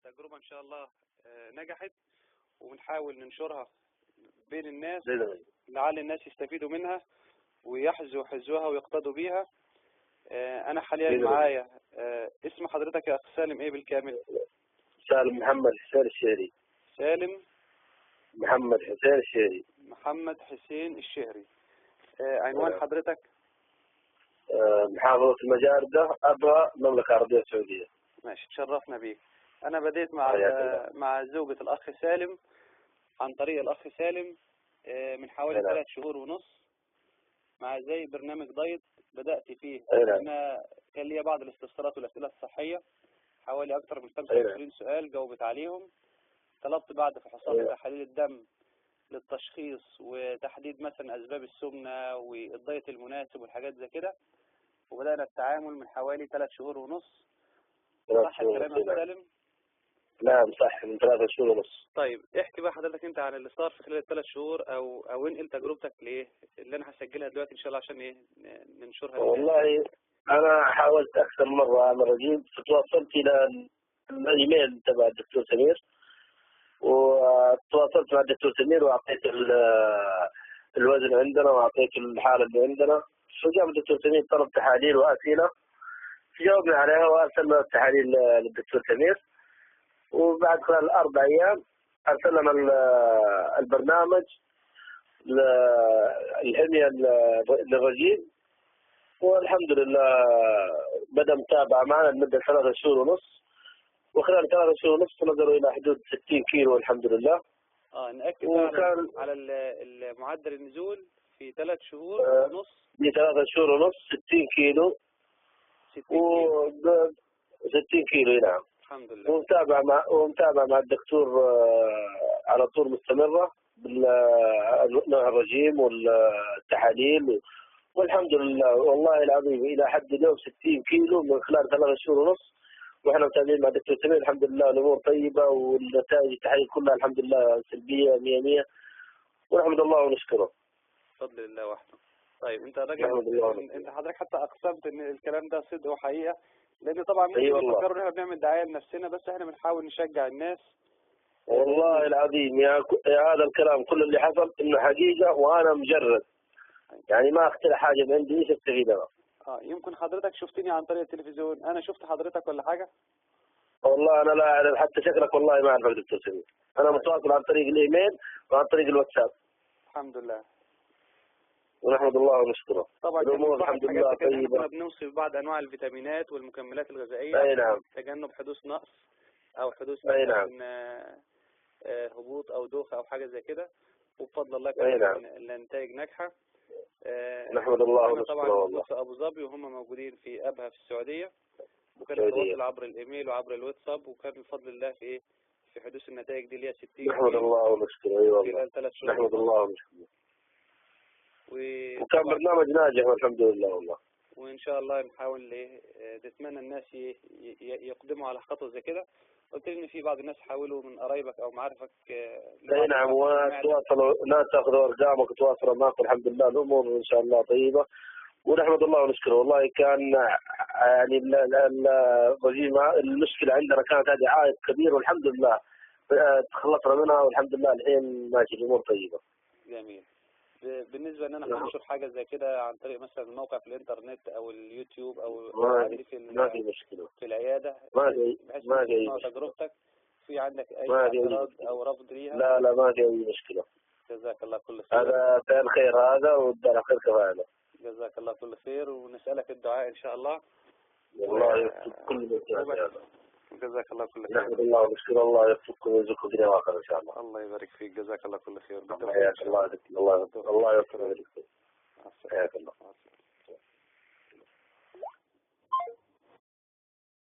تجربة إن شاء الله نجحت، وبنحاول ننشرها بين الناس لعل الناس يستفيدوا منها ويحذوا حذوها ويقتدوا بيها. أنا حاليا معايا اسم حضرتك يا أخ سالم إيه بالكامل؟ سالم محمد حسين الشهري. سالم محمد حسين الشهري. محمد حسين الشهري. عنوان حضرتك؟ محافظة المجاردة، أبها، المملكة العربية السعودية. ماشي، تشرفنا بيك. أنا بديت مع زوجة الأخ سالم عن طريق الأخ سالم من حوالي 3 شهور ونص، مع زي برنامج دايت بدأت فيه. أنا كان لي بعض الاستفسارات والأسئلة الصحية، حوالي أكثر من 25 سؤال جاوبت عليهم. طلبت بعد فحوصات وتحاليل الدم للتشخيص وتحديد مثلا أسباب السمنة والدايت المناسب والحاجات زي كده، وبدأنا التعامل من حوالي 3 شهور ونص. صح الكلام يا سالم؟ نعم صح، من 3 شهور ونص. طيب احكي بقى حضرتك انت عن اللي صار في خلال ال3 شهور، او انقل تجربتك ليه اللي انا هسجلها دلوقتي ان شاء الله عشان ايه ننشرها. والله انا حاولت اكثر مره اعمل رجيم، فتواصلت الى الايميل تبع الدكتور سمير، وتواصلت مع الدكتور سمير واعطيت الوزن عندنا واعطيت الحاله اللي عندنا. فجاء الدكتور سمير طلب تحاليل واسئله، جاوبنا عليها وارسلنا التحاليل للدكتور سمير، وبعد خلال 4 أيام أرسلنا البرنامج الحمية للرجيم، والحمد لله بدأ متابعة معنا لمدة 3 شهور ونص، وخلال 3 شهور ونص نزلوا إلى حدود 60 كيلو والحمد لله. نأكد على معدل النزول في 3 شهور ونص. في 3 شهور ونص 60 كيلو. 60 كيلو نعم. الحمد لله. ومتابعة مع الدكتور على طول مستمرة بالنوع الرجيم والتحاليل، والحمد لله والله العظيم إلى حد اليوم 60 كيلو من خلال 3 شهور ونص، وإحنا متابعين مع الدكتور سمير. الحمد لله الأمور طيبة، والنتائج التحاليل كلها الحمد لله سلبية 100 ونحمد الله ونشكره. بفضل الله وحده. طيب أنت راجل، أنت حضرتك حتى أقسمت إن الكلام ده صدق وحقيقة، لأن طبعا ممكن يفكروا إن إحنا بنعمل دعاية لنفسنا، بس إحنا بنحاول نشجع الناس. والله العظيم يا هذا الكلام كل اللي حصل إنه حقيقة، وأنا مجرد يعني ما أخترع حاجة من عندي، إيش أستفيد أنا؟ يمكن حضرتك شفتني عن طريق التلفزيون، أنا شفت حضرتك ولا حاجة؟ والله أنا لا أعرف حتى شكلك، والله ما أعرفك دكتور سمير. أنا متواصل عن طريق الإيميل وعن طريق الواتساب. الحمد لله. ونحمد الله ونشكره. طبعا الأمور الحمد لله طيبة. كنا بنوصي بعض أنواع الفيتامينات والمكملات الغذائية. أي نعم. تجنب حدوث نقص أو حدوث هبوط أو دوخة أو حاجة زي كده، وبفضل الله كان النتائج ناجحة. نحمد الله ونشكره. طبعا والله في أبو ظبي، وهم موجودين في أبها في السعودية، وكان التواصل عبر الإيميل وعبر الواتساب، وكان بفضل الله في حدوث النتائج دي اللي هي 60. نحمد الله ونشكره. أي والله. خلال 3 شهور. نحمد الله ونشكره. وكان برنامج ناجح والحمد لله والله. وإن شاء الله نحاول نتمنى الناس يقدموا على خطوة زي كده. قلت لي إن في بعض الناس حاولوا من قرايبك أو معارفك. أي نعم، وتواصلوا ناس تأخذوا أرقامك وتواصلوا معك، والحمد لله الأمور إن شاء الله طيبة، ونحمد الله ونشكره. والله كان يعني الرجيم المشكلة عندنا كانت هذه عائق كبير، والحمد لله تخلصنا منها، والحمد لله الحين ماشي الأمور طيبة. جميل. بالنسبة ان انا هنشر حاجة زي كده عن طريق مثلا موقع في الانترنت او اليوتيوب او ما في مشكلة في العيادة، بحيث ما في تجربتك في عندك اي اعتراض او رفض ليها؟ لا ما في اي مشكلة. جزاك الله كل خير. هذا كان خير، هذا والدار خير كفاية. جزاك الله كل خير، ونسألك الدعاء ان شاء الله. والله يكتب كل من جزاك الله كل خير. نحمد الله ونشكر الله، يرزقكم ويرزقكم الدنيا والاخره ان شاء الله. الله يبارك فيك، جزاك الله كل خير. الله يغفر لك. الله يغفر لك. حياك الله.